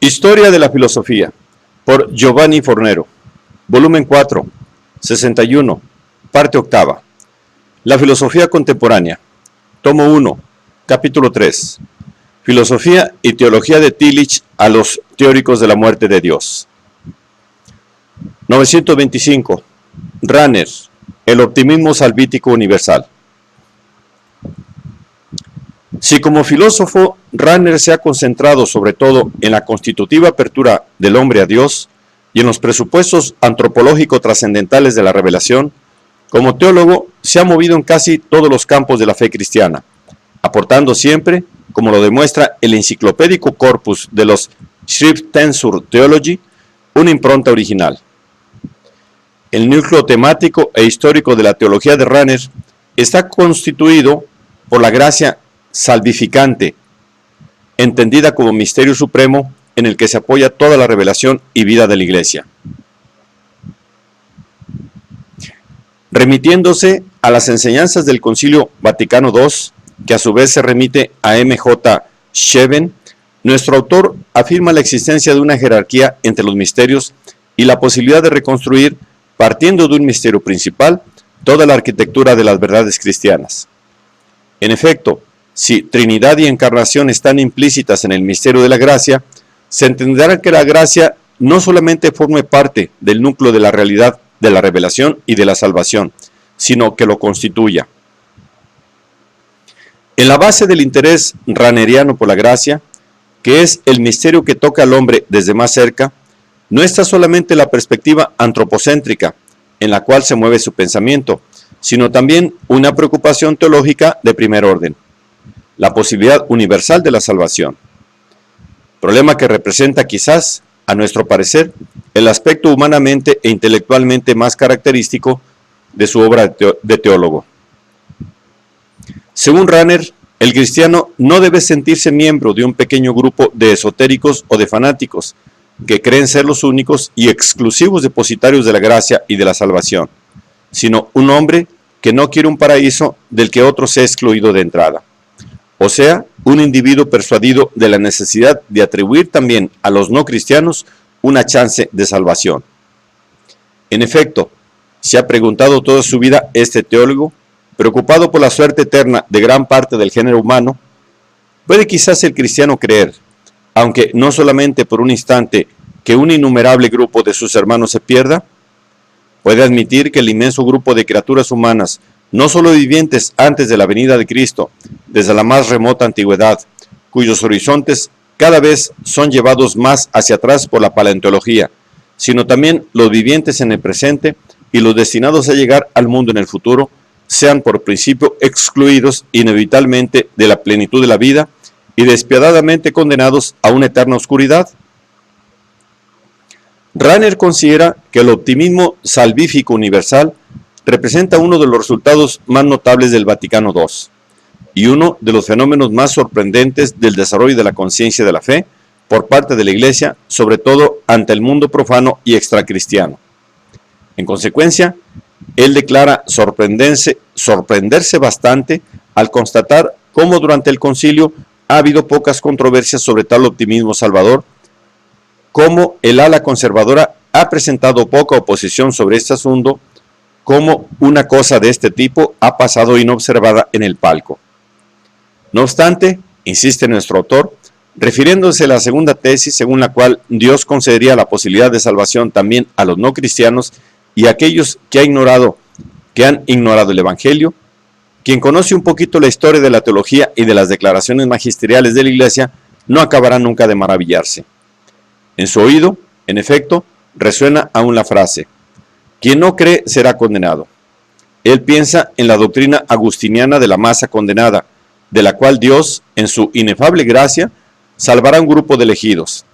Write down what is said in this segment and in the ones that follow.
Historia de la filosofía, por Giovanni Fornero, volumen 4, 61, parte octava. La filosofía contemporánea, tomo 1, capítulo 3. Filosofía y teología de Tillich a los teóricos de la muerte de Dios. 925. Rahner, el optimismo salvítico universal. Si como filósofo Rahner se ha concentrado sobre todo en la constitutiva apertura del hombre a Dios y en los presupuestos antropológico trascendentales de la revelación, como teólogo se ha movido en casi todos los campos de la fe cristiana, aportando siempre, como lo demuestra el enciclopédico corpus de los Schriften zur Theologie, una impronta original. El núcleo temático e histórico de la teología de Rahner está constituido por la gracia salvificante, entendida como misterio supremo en el que se apoya toda la revelación y vida de la Iglesia. Remitiéndose a las enseñanzas del Concilio Vaticano II, que a su vez se remite a M.J. Scheven, nuestro autor afirma la existencia de una jerarquía entre los misterios y la posibilidad de reconstruir, partiendo de un misterio principal, toda la arquitectura de las verdades cristianas. En efecto, si Trinidad y Encarnación están implícitas en el misterio de la gracia, se entenderá que la gracia no solamente forme parte del núcleo de la realidad de la revelación y de la salvación, sino que lo constituya. En la base del interés rahneriano por la gracia, que es el misterio que toca al hombre desde más cerca, no está solamente la perspectiva antropocéntrica en la cual se mueve su pensamiento, sino también una preocupación teológica de primer orden, la posibilidad universal de la salvación. Problema que representa quizás, a nuestro parecer, el aspecto humanamente e intelectualmente más característico de su obra de teólogo. Según Rahner, el cristiano no debe sentirse miembro de un pequeño grupo de esotéricos o de fanáticos que creen ser los únicos y exclusivos depositarios de la gracia y de la salvación, sino un hombre que no quiere un paraíso del que otro sea excluido de entrada. O sea, un individuo persuadido de la necesidad de atribuir también a los no cristianos una chance de salvación. En efecto, se ha preguntado toda su vida este teólogo, preocupado por la suerte eterna de gran parte del género humano, ¿puede quizás el cristiano creer, aunque no solamente por un instante, que un innumerable grupo de sus hermanos se pierda? ¿Puede admitir que el inmenso grupo de criaturas humanas, no solo vivientes antes de la venida de Cristo, desde la más remota antigüedad, cuyos horizontes cada vez son llevados más hacia atrás por la paleontología, sino también los vivientes en el presente y los destinados a llegar al mundo en el futuro, sean por principio excluidos inevitablemente de la plenitud de la vida y despiadadamente condenados a una eterna oscuridad? Rahner considera que el optimismo salvífico universal representa uno de los resultados más notables del Vaticano II y uno de los fenómenos más sorprendentes del desarrollo de la conciencia de la fe por parte de la Iglesia, sobre todo ante el mundo profano y extracristiano. En consecuencia, él declara sorprenderse bastante al constatar cómo durante el concilio ha habido pocas controversias sobre tal optimismo salvador, cómo el ala conservadora ha presentado poca oposición sobre este asunto, cómo una cosa de este tipo ha pasado inobservada en el palco. No obstante, insiste nuestro autor, refiriéndose a la segunda tesis según la cual Dios concedería la posibilidad de salvación también a los no cristianos y a aquellos que han ignorado el Evangelio, quien conoce un poquito la historia de la teología y de las declaraciones magisteriales de la Iglesia no acabará nunca de maravillarse. En su oído, en efecto, resuena aún la frase: quien no cree será condenado. Él piensa en la doctrina agustiniana de la masa condenada, de la cual Dios, en su inefable gracia, salvará a un grupo de elegidos,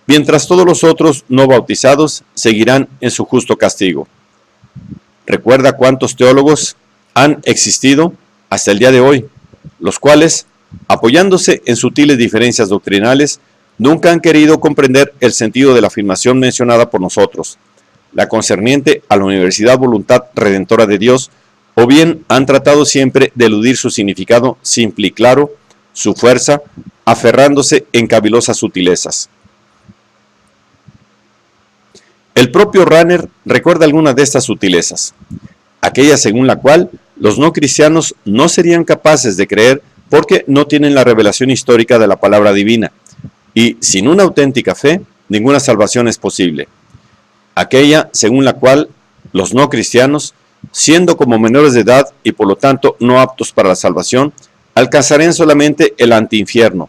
mientras todos los otros no bautizados seguirán en su justo castigo. Recuerda cuántos teólogos han existido hasta el día de hoy, los cuales, apoyándose en sutiles diferencias doctrinales, nunca han querido comprender el sentido de la afirmación mencionada por nosotros, la concerniente a la universalidad voluntad redentora de Dios, o bien han tratado siempre de eludir su significado simple y claro, su fuerza, aferrándose en cavilosas sutilezas. El propio Rahner recuerda algunas de estas sutilezas, aquella según la cual los no cristianos no serían capaces de creer porque no tienen la revelación histórica de la palabra divina, y sin una auténtica fe, ninguna salvación es posible. Aquella según la cual los no cristianos, siendo como menores de edad y por lo tanto no aptos para la salvación, alcanzarían solamente el antiinfierno,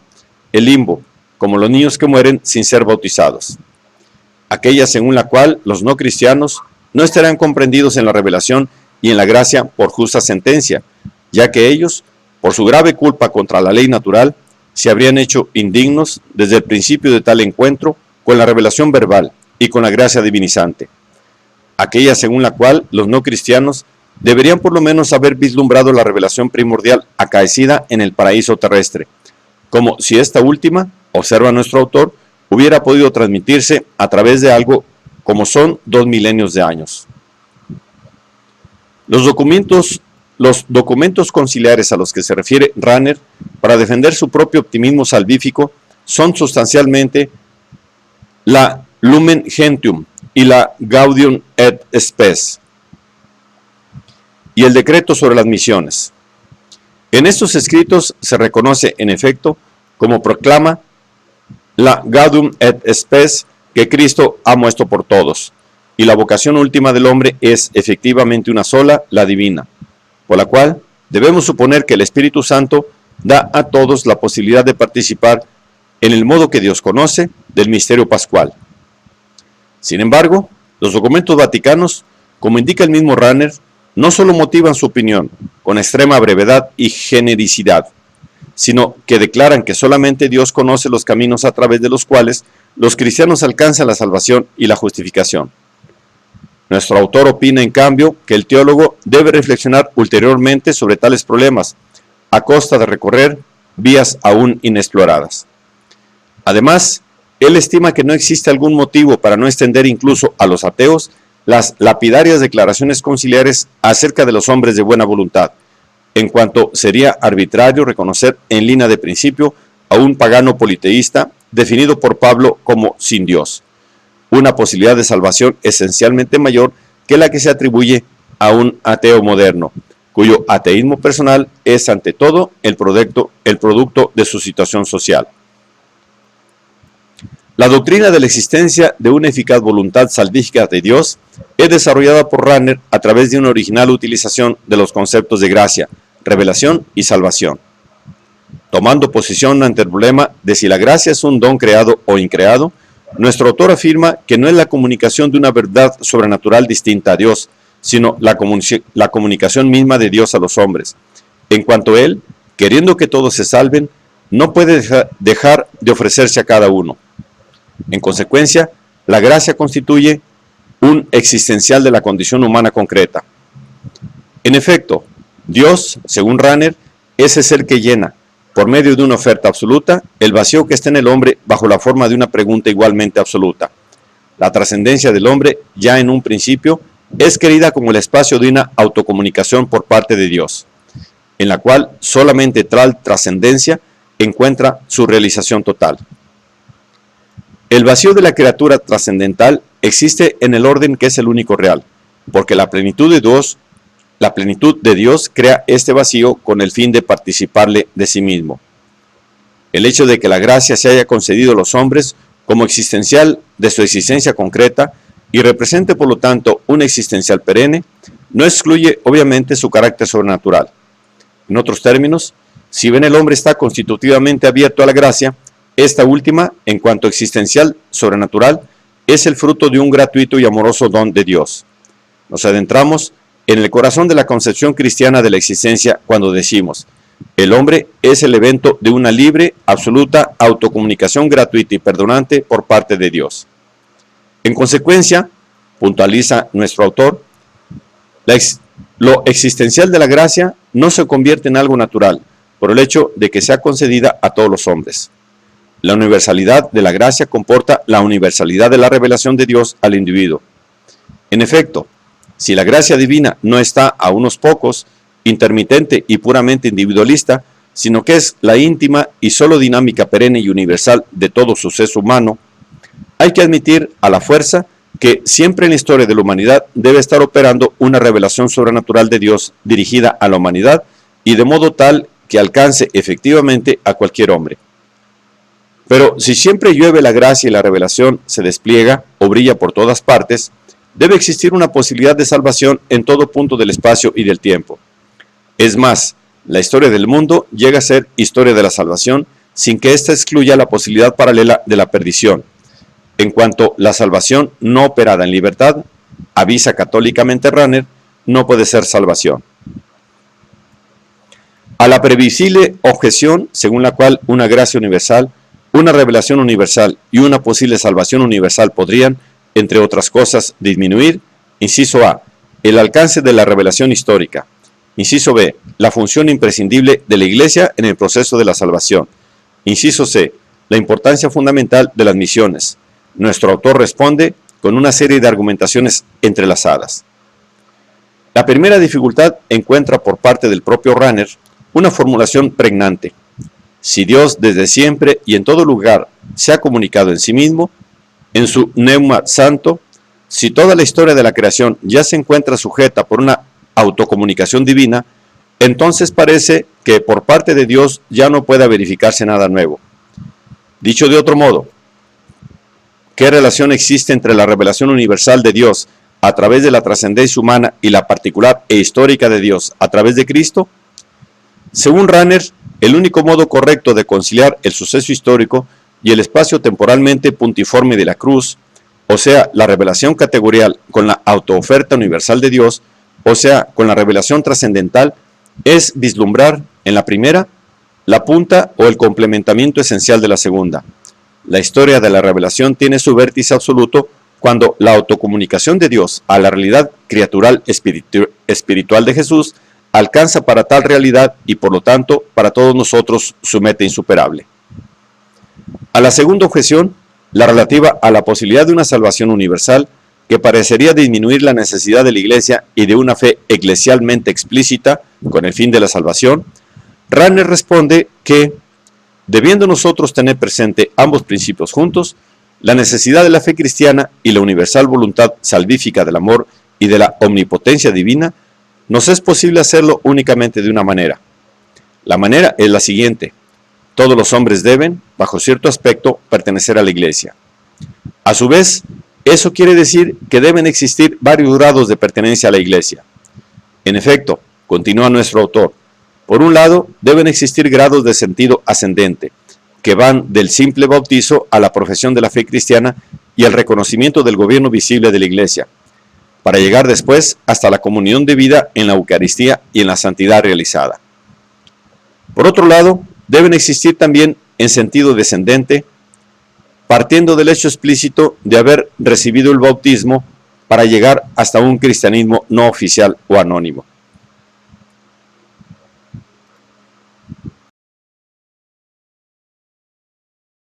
el limbo, como los niños que mueren sin ser bautizados. Aquella según la cual los no cristianos no estarán comprendidos en la revelación y en la gracia por justa sentencia, ya que ellos, por su grave culpa contra la ley natural, se habrían hecho indignos desde el principio de tal encuentro con la revelación verbal y con la gracia divinizante. Aquella según la cual los no cristianos deberían por lo menos haber vislumbrado la revelación primordial acaecida en el paraíso terrestre, como si esta última, observa nuestro autor, hubiera podido transmitirse a través de algo como son 2 milenios de años. Los documentos conciliares a los que se refiere Rahner para defender su propio optimismo salvífico son sustancialmente la Lumen Gentium y la Gaudium et Spes y el decreto sobre las misiones. En estos escritos se reconoce, en efecto, como proclama la Gaudium et Spes, que Cristo ha muerto por todos, y la vocación última del hombre es efectivamente una sola, la divina, por la cual debemos suponer que el Espíritu Santo da a todos la posibilidad de participar en el modo que Dios conoce del misterio pascual. Sin embargo, los documentos vaticanos, como indica el mismo Rahner, no solo motivan su opinión con extrema brevedad y genericidad, sino que declaran que solamente Dios conoce los caminos a través de los cuales los cristianos alcanzan la salvación y la justificación. Nuestro autor opina, en cambio, que el teólogo debe reflexionar ulteriormente sobre tales problemas, a costa de recorrer vías aún inexploradas. Además, él estima que no existe algún motivo para no extender incluso a los ateos las lapidarias declaraciones conciliares acerca de los hombres de buena voluntad, en cuanto sería arbitrario reconocer en línea de principio a un pagano politeísta definido por Pablo como sin Dios, una posibilidad de salvación esencialmente mayor que la que se atribuye a un ateo moderno, cuyo ateísmo personal es ante todo el producto de su situación social. La doctrina de la existencia de una eficaz voluntad salvífica de Dios es desarrollada por Rahner a través de una original utilización de los conceptos de gracia, revelación y salvación. Tomando posición ante el problema de si la gracia es un don creado o increado, nuestro autor afirma que no es la comunicación de una verdad sobrenatural distinta a Dios, sino la comunicación misma de Dios a los hombres, en cuanto él, queriendo que todos se salven, no puede dejar de ofrecerse a cada uno. En consecuencia, la gracia constituye un existencial de la condición humana concreta. En efecto, Dios, según Rahner, es el ser que llena, por medio de una oferta absoluta, el vacío que está en el hombre bajo la forma de una pregunta igualmente absoluta. La trascendencia del hombre, ya en un principio, es querida como el espacio de una autocomunicación por parte de Dios, en la cual solamente tal trascendencia encuentra su realización total. El vacío de la criatura trascendental existe en el orden que es el único real, porque la plenitud de Dios crea este vacío con el fin de participarle de sí mismo. El hecho de que la gracia se haya concedido a los hombres como existencial de su existencia concreta y represente por lo tanto un existencial perenne, no excluye obviamente su carácter sobrenatural. En otros términos, si bien el hombre está constitutivamente abierto a la gracia, esta última, en cuanto existencial sobrenatural, es el fruto de un gratuito y amoroso don de Dios. Nos adentramos en el corazón de la concepción cristiana de la existencia cuando decimos: el hombre es el evento de una libre, absoluta autocomunicación gratuita y perdonante por parte de Dios. En consecuencia, puntualiza nuestro autor, lo existencial de la gracia no se convierte en algo natural por el hecho de que sea concedida a todos los hombres. La universalidad de la gracia comporta la universalidad de la revelación de Dios al individuo. En efecto, si la gracia divina no está a unos pocos, intermitente y puramente individualista, sino que es la íntima y solo dinámica perenne y universal de todo suceso humano, hay que admitir a la fuerza que siempre en la historia de la humanidad debe estar operando una revelación sobrenatural de Dios dirigida a la humanidad y de modo tal que alcance efectivamente a cualquier hombre. Pero si siempre llueve la gracia y la revelación se despliega o brilla por todas partes, debe existir una posibilidad de salvación en todo punto del espacio y del tiempo. Es más, la historia del mundo llega a ser historia de la salvación sin que ésta excluya la posibilidad paralela de la perdición. En cuanto la salvación no operada en libertad, avisa católicamente Rahner, no puede ser salvación. A la previsible objeción según la cual una gracia universal, una revelación universal y una posible salvación universal podrían, entre otras cosas, disminuir, inciso A, el alcance de la revelación histórica, inciso B, la función imprescindible de la Iglesia en el proceso de la salvación, inciso C, la importancia fundamental de las misiones. Nuestro autor responde con una serie de argumentaciones entrelazadas. La primera dificultad encuentra por parte del propio Rahner una formulación pregnante. Si Dios desde siempre y en todo lugar se ha comunicado en sí mismo, en su Pneuma Santo, si toda la historia de la creación ya se encuentra sujeta por una autocomunicación divina, entonces parece que por parte de Dios ya no pueda verificarse nada nuevo. Dicho de otro modo, ¿qué relación existe entre la revelación universal de Dios a través de la trascendencia humana y la particular e histórica de Dios a través de Cristo? Según Rahner, el único modo correcto de conciliar el suceso histórico y el espacio temporalmente puntiforme de la cruz, o sea, la revelación categorial con la autooferta universal de Dios, o sea, con la revelación trascendental, es vislumbrar en la primera la punta o el complementamiento esencial de la segunda. La historia de la revelación tiene su vértice absoluto cuando la autocomunicación de Dios a la realidad criatural espiritual de Jesús alcanza para tal realidad y por lo tanto para todos nosotros su meta insuperable. A la segunda objeción, la relativa a la posibilidad de una salvación universal que parecería disminuir la necesidad de la Iglesia y de una fe eclesialmente explícita con el fin de la salvación, Rahner responde que, debiendo nosotros tener presente ambos principios juntos, la necesidad de la fe cristiana y la universal voluntad salvífica del amor y de la omnipotencia divina, nos es posible hacerlo únicamente de una manera. La manera es la siguiente: todos los hombres deben, bajo cierto aspecto, pertenecer a la Iglesia. A su vez, eso quiere decir que deben existir varios grados de pertenencia a la Iglesia. En efecto, continúa nuestro autor, por un lado, deben existir grados de sentido ascendente, que van del simple bautizo a la profesión de la fe cristiana y al reconocimiento del gobierno visible de la Iglesia, para llegar después hasta la comunión de vida en la Eucaristía y en la santidad realizada. Por otro lado, deben existir también en sentido descendente, partiendo del hecho explícito de haber recibido el bautismo para llegar hasta un cristianismo no oficial o anónimo.